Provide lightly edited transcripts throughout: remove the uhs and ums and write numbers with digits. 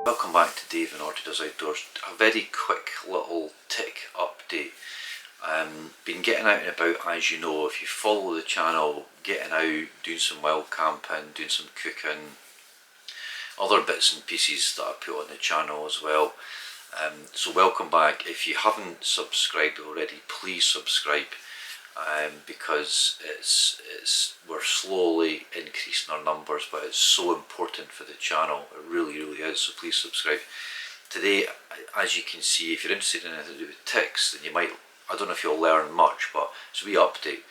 Welcome back to Dave and Orchid Does Outdoors. A very quick little tick update. Been getting out and about, as you know, if you follow the channel, getting out, doing some wild camping, doing some cooking, other bits and pieces that I put on the channel as well. So welcome back. If you haven't subscribed already, please subscribe, because we're slowly increasing our numbers, but it's so important for the channel. It really is, so please subscribe. Today, as you can see, if you're interested in anything to do with ticks, then you might, I don't know if you'll learn much, but it's a wee update.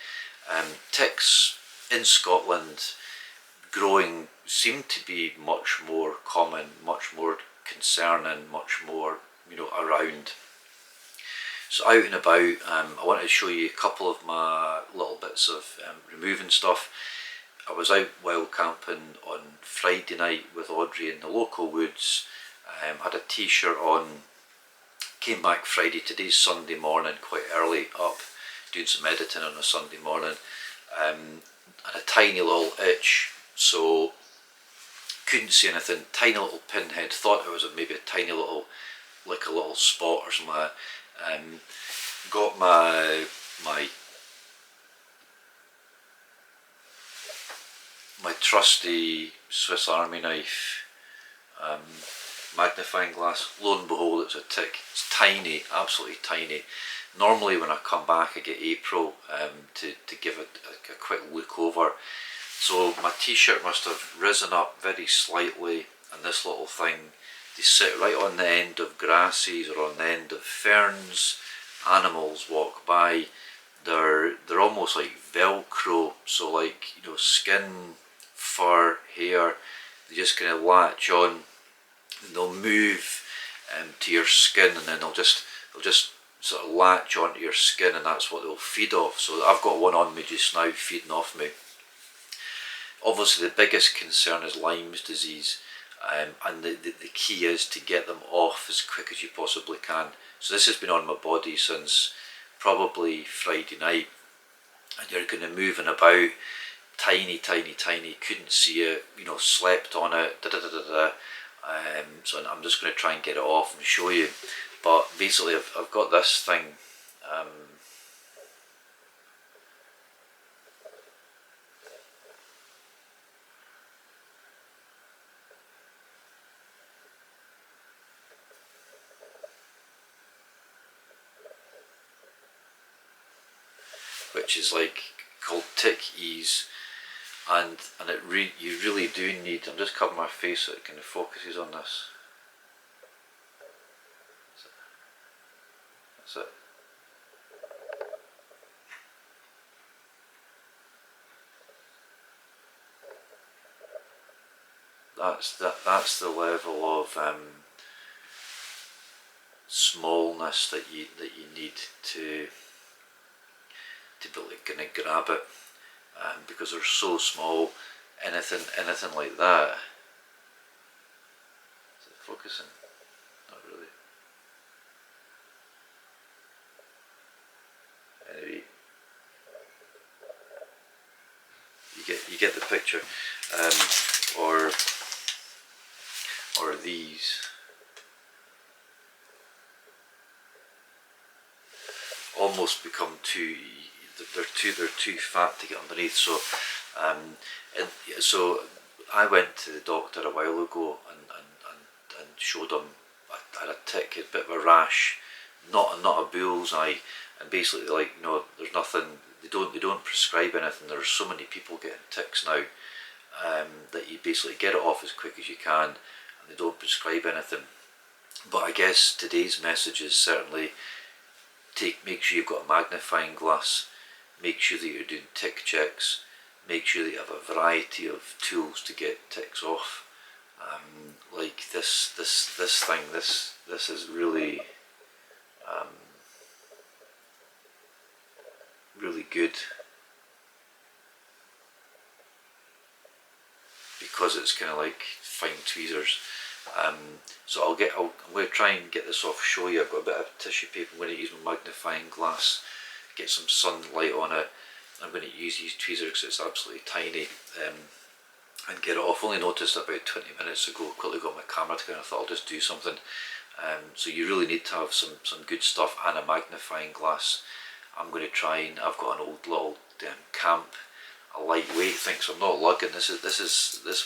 Ticks in Scotland growing seem to be much more common, much more concerning, much more, around. So out and about, I wanted to show you a couple of my little bits of removing stuff. I was out wild camping on Friday night with Audrey in the local woods, had a t-shirt on, came back Friday, today's Sunday morning, quite early up, doing some editing on a Sunday morning, and a tiny little itch, so couldn't see anything, tiny little pinhead, thought it was maybe a tiny little, like a little spot or something. Got my trusty Swiss Army knife, magnifying glass. Lo and behold, it's a tick. It's tiny, absolutely tiny. Normally when I come back I get April to give it a quick look over. So my t-shirt must have risen up very slightly, and this little thing, they sit right on the end of grasses or on the end of ferns. Animals walk by, they're almost like Velcro, so like, skin, fur, hair, they just kind of latch on and they'll move to your skin, and then they'll just sort of latch onto your skin, and that's what they'll feed off. So I've got one on me just now feeding off me. Obviously the biggest concern is Lyme's disease, and the key is to get them off as quick as you possibly can. So this has been on my body since probably Friday night, and you're kind of moving about, tiny, couldn't see it, slept on it, so I'm just going to try and get it off and show you. But basically I've got this thing, which is like called Tick Ease, and you really do need, I'm just covering my face so it kind of focuses on this. That's it. That's the level of smallness that you need to be going to grab it, because they're so small. Anything like that. Is it focusing? Not really. Anyway, you get the picture. Or these. Almost become they're too fat to get underneath. So so I went to the doctor a while ago and showed him I had a tick, a bit of a rash, not a bullseye, and basically, like, there's nothing, they don't prescribe anything. There's so many people getting ticks now, that you basically get it off as quick as you can, and they don't prescribe anything. But I guess today's message is certainly make sure you've got a magnifying glass, make sure that you're doing tick checks, make sure that you have a variety of tools to get ticks off. Like this thing, this is really really good, because it's kind of like fine tweezers. So I'm going to try and get this off, show you. I've got a bit of tissue paper. I'm going to use my magnifying glass, get some sunlight on it. I'm going to use these tweezers because it's absolutely tiny. and get it off. Only noticed about 20 minutes ago, quickly got my camera together and I thought I'll just do something. So you really need to have some good stuff and a magnifying glass. I'm going to try, and I've got an old little camp, a lightweight thing, so I'm not lugging. This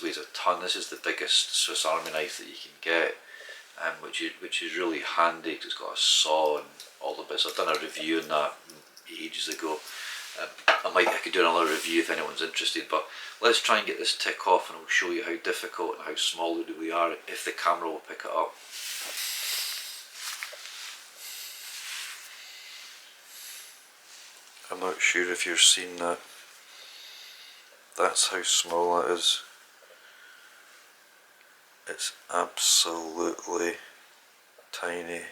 weighs a ton. This is the biggest Swiss Army knife that you can get, which is really handy because it's got a saw and all the bits. I've done a review on that ages ago. I could do another review if anyone's interested, but let's try and get this tick off and I'll show you how difficult and how small we are if the camera will pick it up. I'm not sure if you're seeing that. That's how small that is. It's absolutely tiny.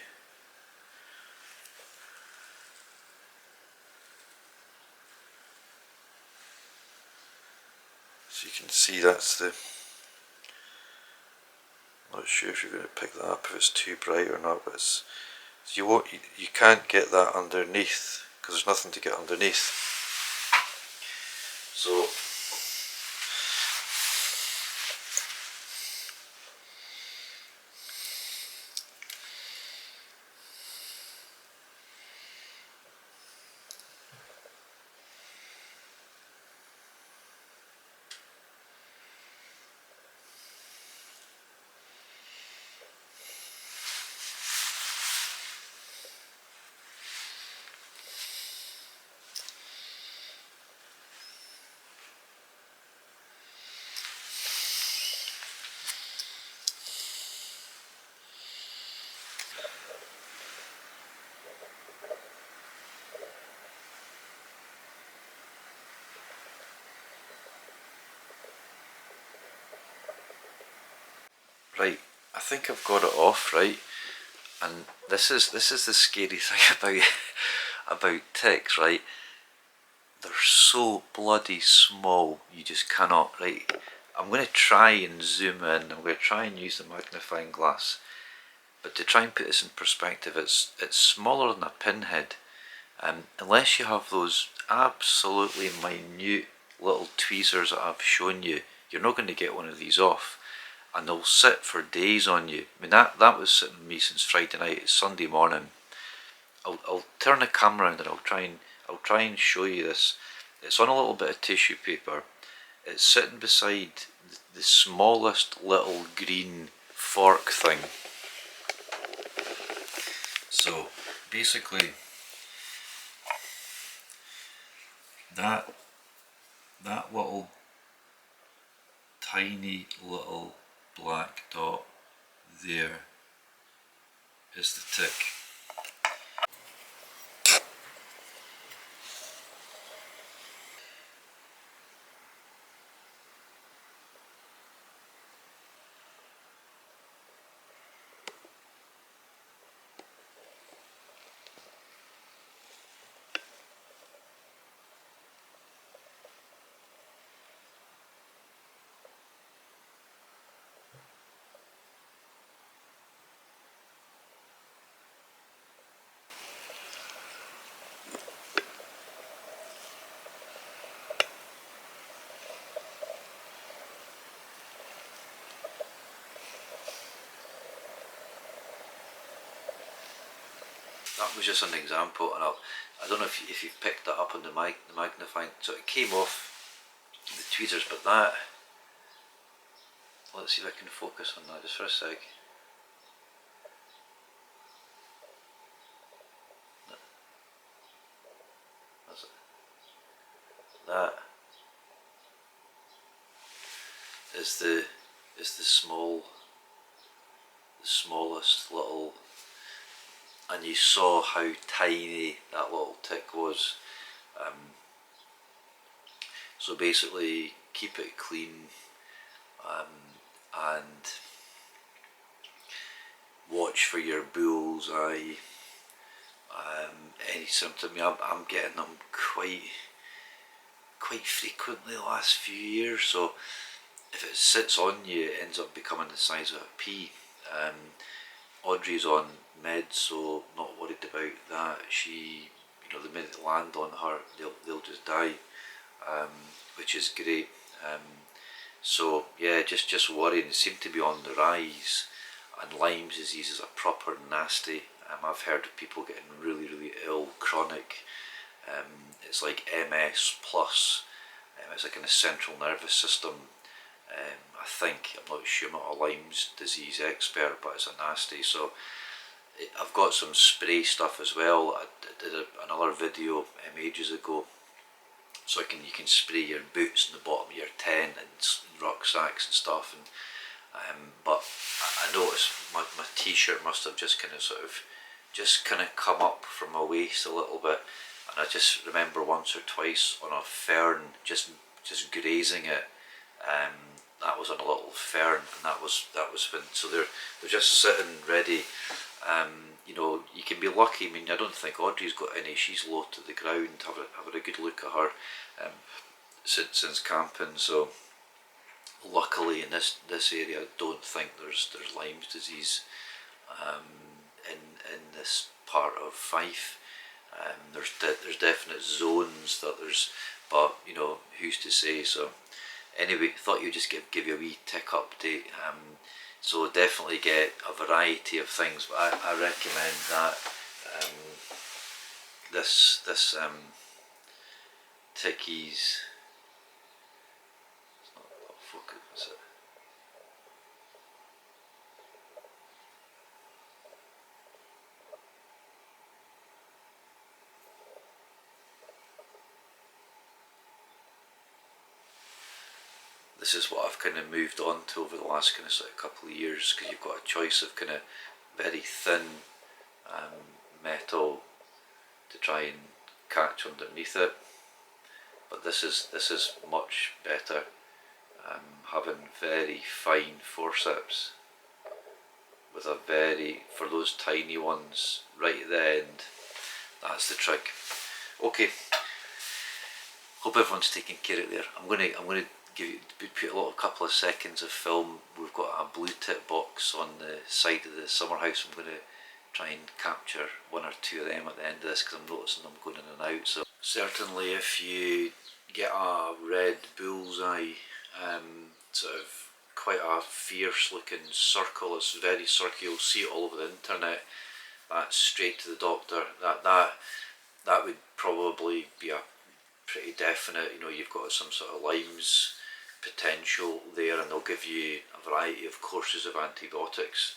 So you can see that's the, I'm not sure if you're going to pick that up if it's too bright or not, but it's, you can't get that underneath because there's nothing to get underneath. So right, I think I've got it off, right, and this is the scary thing about ticks, right. They're so bloody small, you just cannot, right. I'm going to try and zoom in, I'm going to try and use the magnifying glass, but to try and put this in perspective, it's smaller than a pinhead. Unless you have those absolutely minute little tweezers that I've shown you, you're not going to get one of these off. And they'll sit for days on you. I mean that was sitting on me since Friday night. It's Sunday morning. I'll turn the camera around and I'll try and show you this. It's on a little bit of tissue paper. It's sitting beside the smallest little green fork thing. So basically that little tiny little black dot there is the tick. That was just an example, and I don't know if you've picked that up on the magnifying. So it came off the tweezers, but that. Let's see if I can focus on that just for a sec. That's it. That is the smallest little. And you saw how tiny that little tick was. So basically, keep it clean and watch for your bull's eye. Any symptom. I'm getting them quite frequently the last few years. So if it sits on you, it ends up becoming the size of a pea. Audrey's on meds, so not worried about that. She, the minute they land on her, they'll just die, which is great. So yeah, just worrying. It seemed to be on the rise, and Lyme disease is a proper nasty. I've heard of people getting really ill, chronic. It's like MS plus. It's like in the central nervous system. I think, I'm not sure, I'm not a Lyme's disease expert, but it's a nasty. So I've got some spray stuff as well. I did another video ages ago. So you can spray your boots in the bottom of your tent and rucksacks and stuff. And but I noticed my t-shirt must have just kind of come up from my waist a little bit, and I just remember once or twice on a fern just grazing it. That was on a little fern, and that was when, so they're just sitting ready. You know, you can be lucky. I mean, I don't think Audrey's got any. She's low to the ground. Have a good look at her since camping. So luckily in this area, I don't think there's Lyme's disease in this part of Fife. There's definite zones that there's, but you know, who's to say? So anyway, thought you'd just give you a wee tick update. So definitely get a variety of things, but I recommend that this Tickies. It's not focus, is it? This is what I've kind of moved on to over the last kind of sort of couple of years, because you've got a choice of kind of very thin metal to try and catch underneath it, but this is much better. Having very fine forceps with a very, for those tiny ones right at the end, that's the trick. Okay, hope everyone's taking care out there. I'm gonna put a little couple of seconds of film. We've got a blue tip box on the side of the summer house. I'm going to try and capture one or two of them at the end of this, because I'm noticing them going in and out. So certainly if you get a red bullseye, sort of quite a fierce looking circle, it's very circular, you'll see it all over the internet, that's straight to the doctor. That would probably be a pretty definite, you know, you've got some sort of Lyme's potential there, and they'll give you a variety of courses of antibiotics.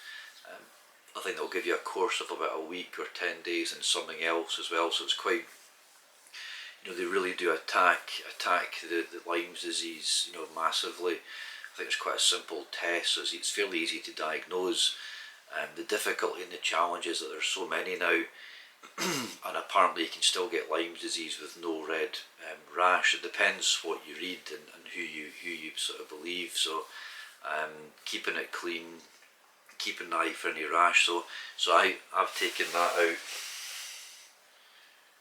I think they'll give you a course of about a week or 10 days and something else as well, so it's quite, you know, they really do attack the Lyme's disease, you know, massively. I think it's quite a simple test, so it's fairly easy to diagnose. The difficulty and the challenge is that there's so many now, and apparently you can still get Lyme's disease with no red rash. It depends what you read and who you sort of believe. So keeping it clean, keeping an eye for any rash. So I've taken that out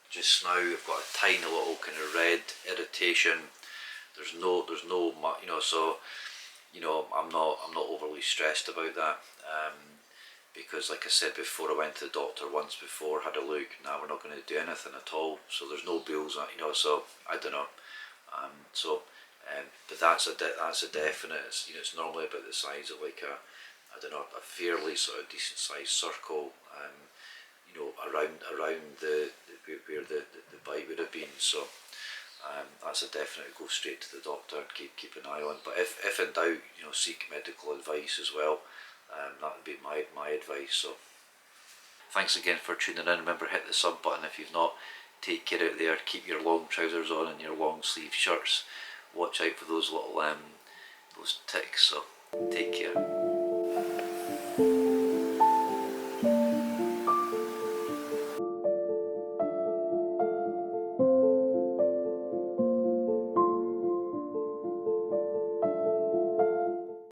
just now. I've got a tiny little kind of red irritation. There's no you know, so you know, I'm not overly stressed about that. Because like I said before, I went to the doctor once before, had a look. Now we're not going to do anything at all, so there's no bills, you know. So I don't know. But that's a definite. It's, you know, it's normally about the size of like a, I don't know, a fairly sort of decent sized circle. You know, around the where the bite would have been. So that's a definite. Go straight to the doctor and keep an eye on. But if in doubt, you know, seek medical advice as well. That would be my advice. So thanks again for tuning in. Remember, hit the sub button if you've not. Take care out there. Keep your long trousers on and your long sleeve shirts. Watch out for those little those ticks. So take care.